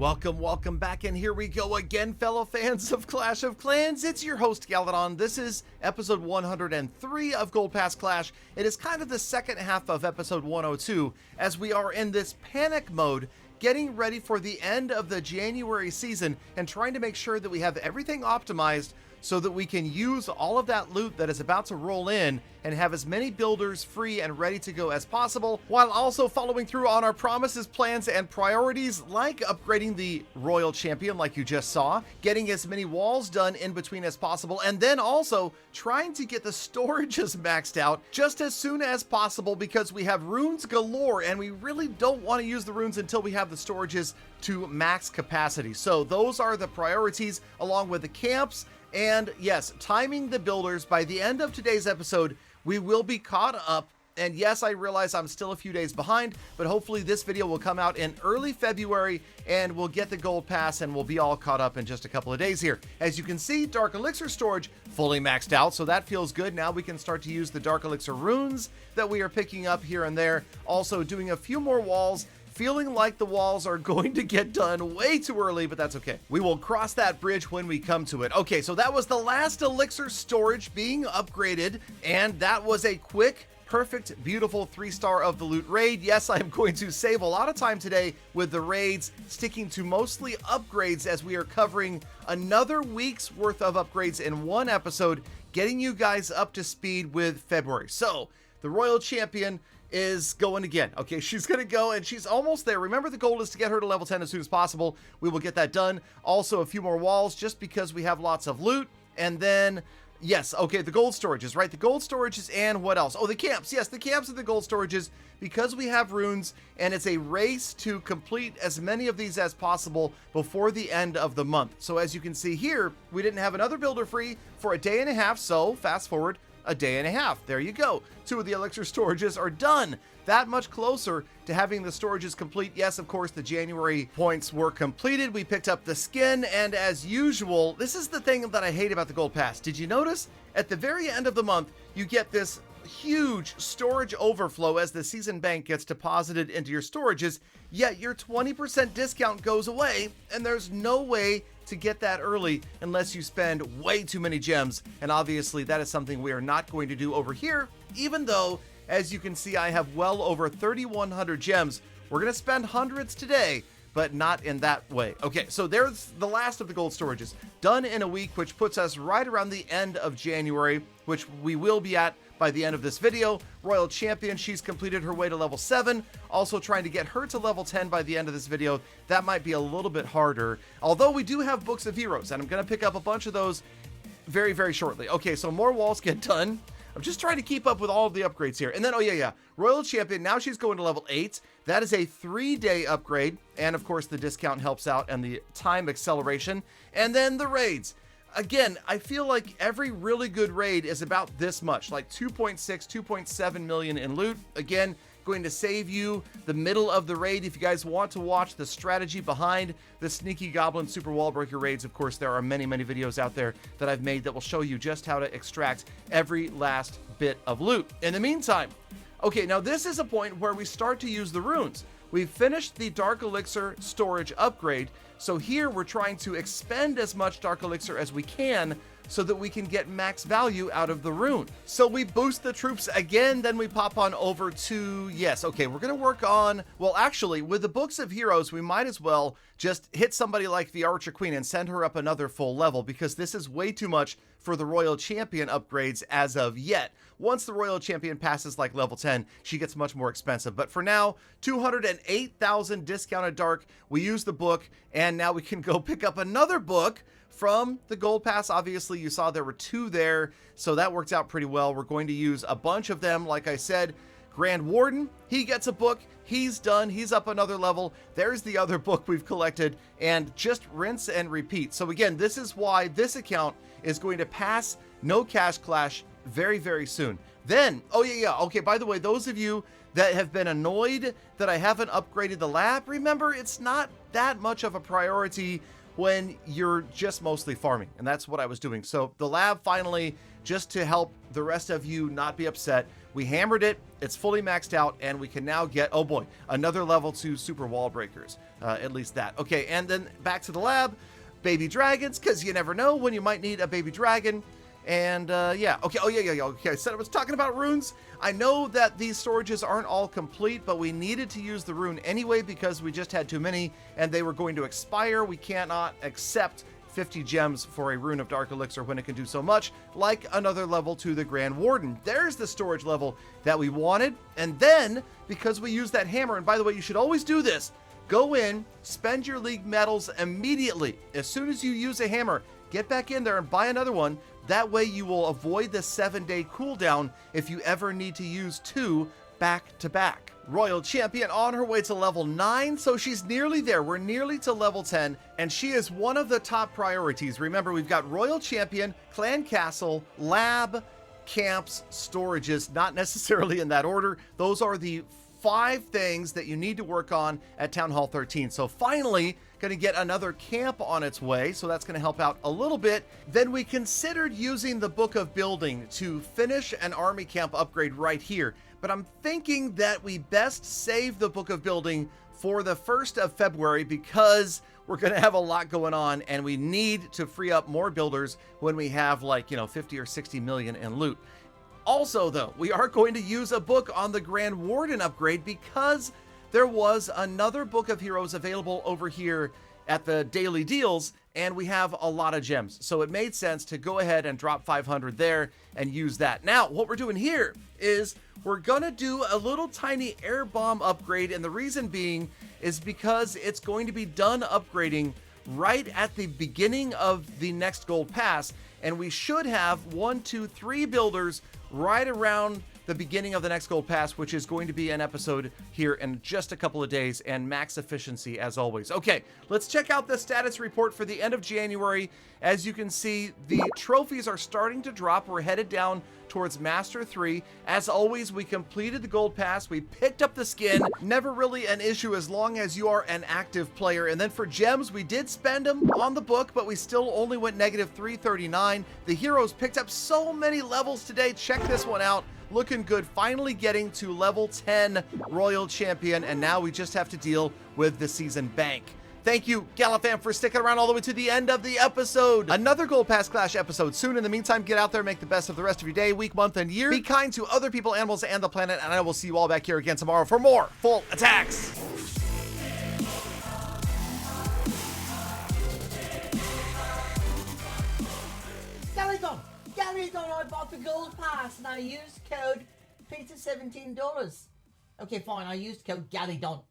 Welcome back, and here we go again, fellow fans of Clash of Clans. It's your host, Galadon. This is episode 103 of Gold Pass Clash. It is kind of the second half of episode 102, as we are in this panic mode, getting ready for the end of the January season, and trying to make sure that we have everything optimized so that we can use all of that loot that is about to roll in and have as many builders free and ready to go as possible, while also following through on our promises, plans, and priorities, like upgrading the Royal Champion like you just saw, getting as many walls done in between as possible, and then also trying to get the storages maxed out just as soon as possible, because we have runes galore and we really don't want to use the runes until we have the storages to max capacity. So those are the priorities, along with the camps. And yes, timing the builders. By the end of today's episode, we will be caught up. And yes, I realize I'm still a few days behind, but hopefully this video will come out in early February and we'll get the gold pass and we'll be all caught up in just a couple of days here. As you can see, Dark Elixir storage fully maxed out, so that feels good. Now we can start to use the Dark Elixir runes that we are picking up here and there. Also doing a few more walls. Feeling like the walls are going to get done way too early, but that's okay. We will cross that bridge when we come to it. Okay, so that was the last elixir storage being upgraded, and that was a quick, perfect, beautiful 3-star of the loot raid. Yes, I'm going to save a lot of time today with the raids, sticking to mostly upgrades as we are covering another week's worth of upgrades in one episode, getting you guys up to speed with February. So, the Royal Champion is going again. Okay, she's gonna go and she's almost there. Remember, the goal is to get her to level 10 as soon as possible. We will get that done. Also, a few more walls just because we have lots of loot. And then, yes, okay, the gold storages, right? The gold storages, and what else? Oh, the camps. Yes, the camps and the gold storages, because we have runes and it's a race to complete as many of these as possible before the end of the month. So as you can see here, we didn't have another builder free for a day and a half. So fast forward a day and a half. There you go. 2 of the elixir storages are done. That much closer to having the storages complete. Yes, of course, the January points were completed. We picked up the skin, and as usual, this is the thing that I hate about the Gold Pass. Did you notice? At the very end of the month, you get this huge storage overflow as the season bank gets deposited into your storages, yet your 20% discount goes away, and there's no way to get that early unless you spend way too many gems. And obviously that is something we are not going to do over here, even though, as you can see, I have well over 3,100 gems. We're going to spend hundreds today, but not in that way. Okay, so there's the last of the gold storages done in a week, which puts us right around the end of January, which we will be at by the end of this video. Royal Champion, she's completed her way to level 7. Also trying to get her to level 10 by the end of this video. That might be a little bit harder, although we do have books of heroes, and I'm going to pick up a bunch of those very, very shortly. Okay, so more walls get done. I'm just trying to keep up with all of the upgrades here. And then, oh yeah, Royal Champion, now she's going to level 8. That is a 3-day upgrade. And of course, the discount helps out and the time acceleration. And then the raids. Again, I feel like every really good raid is about this much, like 2.6, 2.7 million in loot. Again, going to save you the middle of the raid. If you guys want to watch the strategy behind the Sneaky Goblin Super Wall Breaker raids, of course, there are many, many videos out there that I've made that will show you just how to extract every last bit of loot. In the meantime, okay, now this is a point where we start to use the runes. We've finished the Dark Elixir storage upgrade, so here we're trying to expend as much Dark Elixir as we can so that we can get max value out of the rune. So we boost the troops again, then we pop on over to, yes, okay, we're gonna work on, well, actually, with the books of heroes, we might as well just hit somebody like the Archer Queen and send her up another full level, because this is way too much for the Royal Champion upgrades as of yet. Once the Royal Champion passes like level 10, she gets much more expensive. But for now, 208,000 discounted dark. We use the book, and now we can go pick up another book from the Gold Pass. Obviously, you saw there were 2 there, so that worked out pretty well. We're going to use a bunch of them, like I said. Grand Warden, he gets a book. He's done. He's up another level. There's the other book we've collected, and just rinse and repeat. So again, this is why this account is going to pass No Cash Clash very, very soon. Then, oh yeah, okay, by the way, those of you that have been annoyed that I haven't upgraded the lab, remember, it's not that much of a priority when you're just mostly farming, and that's what I was doing. So the lab finally just to help the rest of you not be upset. We hammered it, it's fully maxed out, and we can now get, oh boy, another level 2 super wall breakers. At least that. Okay, and then back to the lab, baby dragons, because you never know when you might need a baby dragon. And yeah, okay, oh yeah, okay, I said I was talking about runes. I know that these storages aren't all complete, but we needed to use the rune anyway because we just had too many and they were going to expire. We cannot accept 50 gems for a rune of dark elixir when it can do so much, like another level to the Grand Warden. There's the storage level that we wanted. And then, because we used that hammer, and by the way, you should always do this, go in, spend your league medals immediately. As soon as you use a hammer, get back in there and buy another one. That way you will avoid the 7-day cooldown if you ever need to use 2 back to back. Royal Champion on her way to level 9, so she's nearly there. We're nearly to level 10, and she is one of the top priorities. Remember, we've got Royal Champion, Clan Castle, Lab, Camps, Storages, not necessarily in that order. Those are the 5 things that you need to work on at Town Hall 13. So finally, going to get another camp on its way, so that's going to help out a little bit. Then we considered using the Book of Building to finish an army camp upgrade right here, but I'm thinking that we best save the Book of Building for the 1st of February because we're going to have a lot going on and we need to free up more builders when we have, like, 50 or 60 million in loot. Also, though, we are going to use a book on the Grand Warden upgrade because there was another Book of Heroes available over here at the daily deals, and we have a lot of gems. So it made sense to go ahead and drop 500 there and use that. Now, what we're doing here is we're gonna do a little tiny air bomb upgrade, and the reason being is because it's going to be done upgrading right at the beginning of the next gold pass, and we should have 1, 2, 3 builders right around the beginning of the next gold pass, which is going to be an episode here in just a couple of days, and max efficiency as always. Okay, let's check out the status report for the end of January. As you can see, the trophies are starting to drop. We're headed down towards Master 3. As always, we completed the gold pass. We picked up the skin. Never really an issue as long as you are an active player. And then for gems, we did spend them on the book, but we still only went negative 339. The heroes picked up so many levels today. Check this one out. Looking good, finally getting to level 10 Royal Champion, and now we just have to deal with the season bank. Thank you, Galafam, for sticking around all the way to the end of the episode. Another Gold Pass Clash episode soon. In the meantime, get out there, make the best of the rest of your day, week, month, and year. Be kind to other people, animals, and the planet, and I will see you all back here again tomorrow for more full attacks. Galadon, I bought the gold pass and I used code Peter $17. Okay, fine, I used code Galadon.